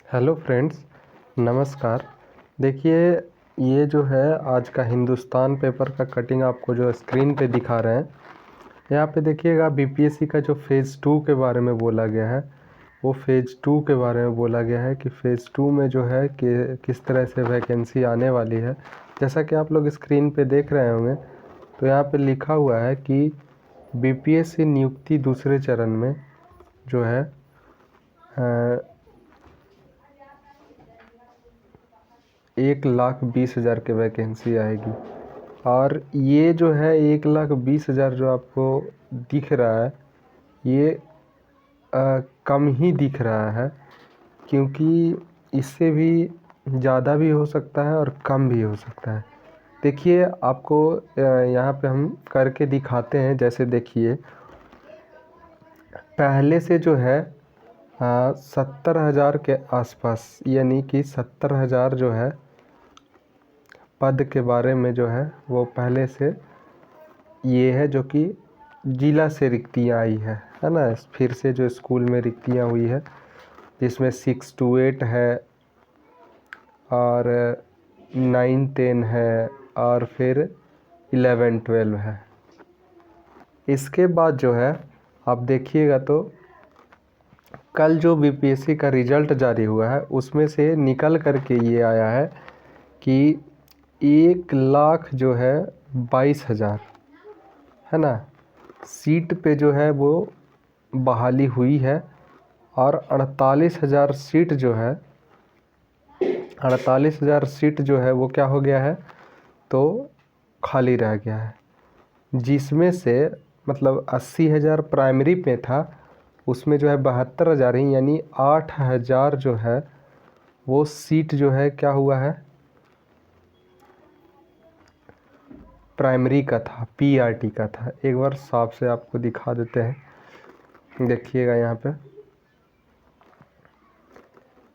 Hello friends, नमस्कार। देखिए, ये जो है आज का हिंदुस्तान पेपर का कटिंग आपको जो स्क्रीन पे दिखा रहे हैं, यहाँ पे देखिएगा बीपीएससी का जो फ़ेज़ 2 के बारे में बोला गया है, वो फ़ेज़ 2 के बारे में बोला गया है कि फ़ेज़ 2 में जो है कि किस तरह से वैकेंसी आने वाली है। जैसा कि आप लोग स्क्रीन पे देख रहे होंगे, तो यहाँ पे लिखा हुआ है कि बीपीएससी नियुक्ति दूसरे चरण में जो है 1,20,000 की वैकेंसी आएगी। और ये जो है 1,20,000 जो आपको दिख रहा है, ये कम ही दिख रहा है, क्योंकि इससे भी ज़्यादा भी हो सकता है और कम भी हो सकता है। देखिए, आपको यहाँ पे हम करके दिखाते हैं। जैसे देखिए, पहले से जो है 70,000 के आसपास, यानी कि 70,000 जो है पद के बारे में जो है वो पहले से ये है, जो कि जिला से रिक्तियाँ आई है ना। फिर से जो स्कूल में रिक्तियाँ हुई है, जिसमें 6 to 8 है और 9 10 है और फिर 11 12 है। इसके बाद जो है आप देखिएगा तो कल जो बीपीएससी का रिज़ल्ट जारी हुआ है, उसमें से निकल करके ये आया है कि 1,00,000 जो है 22,000 है ना, सीट पे जो है वो बहाली हुई है। और 48,000 सीट जो है 48,000 सीट जो है वो क्या हो गया है, तो खाली रह गया है। जिसमें से मतलब 80,000 प्राइमरी पे था, उसमें जो है 72,000 ही, यानी 8,000 जो है वो सीट जो है क्या हुआ है, प्राइमरी का था, पीआरटी का था। एक बार साफ से आपको दिखा देते हैं। देखिएगा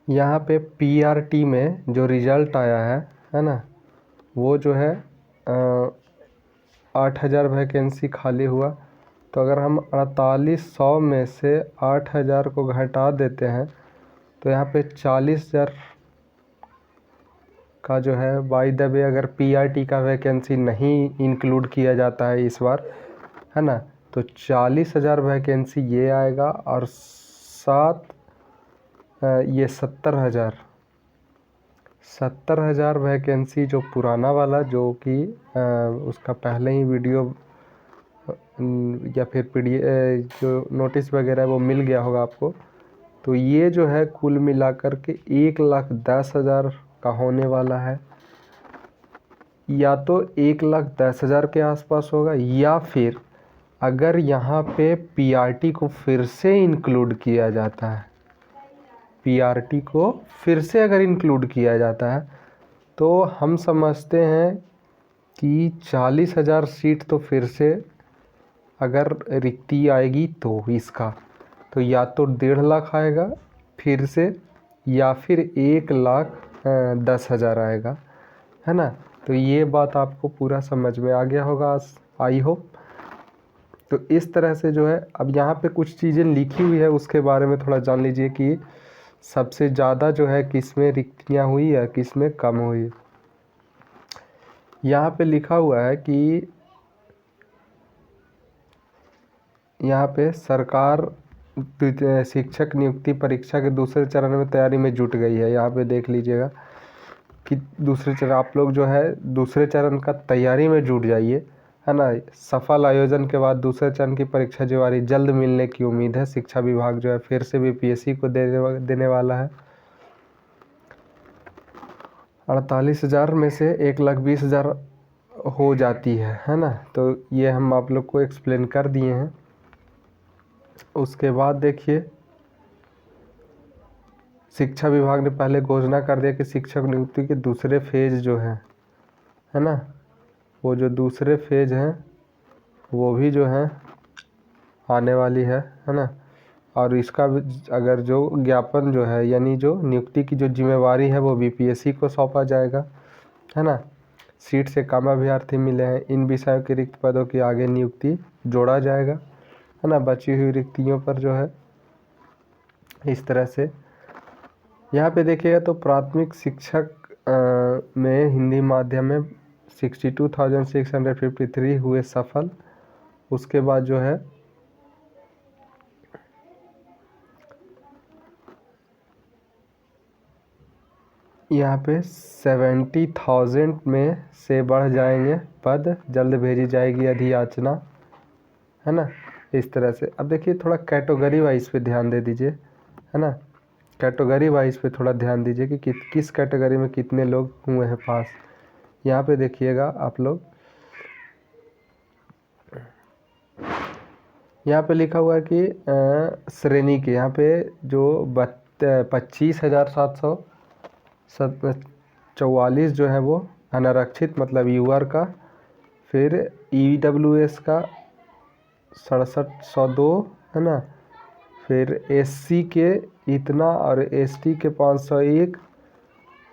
यहाँ पे पीआरटी में जो रिज़ल्ट आया है ना, वो जो है 8,000 वैकेंसी खाली हुआ। तो अगर हम 4800 में से 8,000 को घटा देते हैं, तो यहाँ पे 40,000 का जो है बाय द वे, अगर पीआरटी का वैकेंसी नहीं इंक्लूड किया जाता है इस बार, है ना, तो 40,000 वैकेंसी ये आएगा। और ये 70,000 वैकेंसी जो पुराना वाला, जो कि उसका पहले ही वीडियो या फिर जो नोटिस वगैरह वो मिल गया होगा आपको। तो ये जो है कुल मिलाकर के 1,10,000 का होने वाला है। या तो 1,10,000 के आसपास होगा, या फिर अगर यहाँ पे पीआरटी को फिर से इंक्लूड किया जाता है, पीआरटी को फिर से अगर इंक्लूड किया जाता है, तो हम समझते हैं कि 40,000 सीट तो फिर से अगर रिक्ति आएगी तो इसका, तो या तो 1,50,000 आएगा फिर से, या फिर 1,10,000 आएगा, है ना। तो ये बात आपको पूरा समझ में आ गया होगा, आई होप। तो इस तरह से जो है, अब यहाँ पे कुछ चीज़ें लिखी हुई है, उसके बारे में थोड़ा जान लीजिए कि सबसे ज़्यादा जो है किस में रिक्तियाँ हुई है, किस में कम हुई। यहाँ पे लिखा हुआ है कि यहाँ पे सरकार शिक्षक नियुक्ति परीक्षा के दूसरे चरण में तैयारी में जुट गई है। यहाँ पे देख लीजिएगा कि दूसरे चरण, आप लोग जो है दूसरे चरण का तैयारी में जुट जाइए, है ना। सफल आयोजन के बाद दूसरे चरण की परीक्षा जारी जल्द मिलने की उम्मीद है। शिक्षा विभाग जो है फिर से बीपीएससी को देने वाला है। 48,000 में से 1,20,000 हो जाती है ना। तो ये हम आप लोग को एक्सप्लेन कर दिए हैं। उसके बाद देखिए, शिक्षा विभाग ने पहले घोषणा कर दिया कि शिक्षक नियुक्ति के दूसरे फेज जो है ना, वो जो दूसरे फेज हैं वो भी जो है आने वाली है ना। और इसका अगर जो ज्ञापन जो है, यानी जो नियुक्ति की जो जिम्मेवारी है, वो बीपीएससी को सौंपा जाएगा, है ना। सीट से कम अभ्यर्थी मिले हैं, इन विषयों के रिक्त पदों की आगे नियुक्ति जोड़ा जाएगा, है ना। बची हुई रिक्तियों पर जो है इस तरह से यहाँ पे देखिएगा तो प्राथमिक शिक्षक में हिंदी माध्यम में 62,653 हुए सफल। उसके बाद जो है यहाँ पे 70,000 में से बढ़ जाएंगे पद, जल्द भेजी जाएगी अधियाचना, है ना। इस तरह से अब देखिए थोड़ा कैटेगरी वाइज पे ध्यान दे दीजिए, है ना। कैटेगरी वाइज पे थोड़ा ध्यान दीजिए कि किस कैटेगरी में कितने लोग हुए हैं पास। यहाँ पे देखिएगा आप लोग, यहाँ पे लिखा हुआ है कि श्रेणी के यहाँ पे जो 25,744 जो है वो अनारक्षित मतलब यूआर का, फिर ईडब्ल्यूएस का 6702, है ना, फिर एससी के इतना और एसटी के 501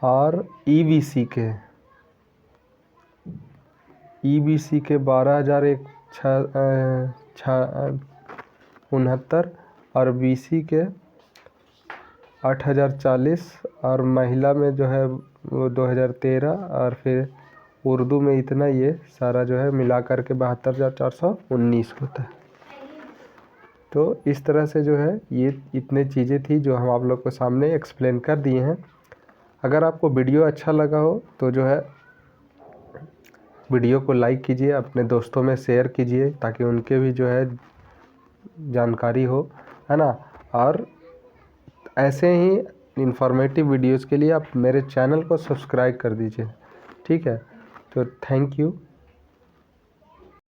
और ईबीसी के 12,169 और बीसी के 8,040 और महिला में जो है वो 2,013 और फिर उर्दू में इतना, ये सारा जो है मिलाकर के 72,419 होता है। तो इस तरह से जो है ये इतने चीज़ें थी जो हम आप लोग को सामने एक्सप्लेन कर दिए हैं। अगर आपको वीडियो अच्छा लगा हो तो जो है वीडियो को लाइक कीजिए, अपने दोस्तों में शेयर कीजिए ताकि उनके भी जो है जानकारी हो, है ना। और ऐसे ही इन्फॉर्मेटिव वीडियोस के लिए आप मेरे चैनल को सब्सक्राइब कर दीजिए, ठीक है। तो थैंक यू।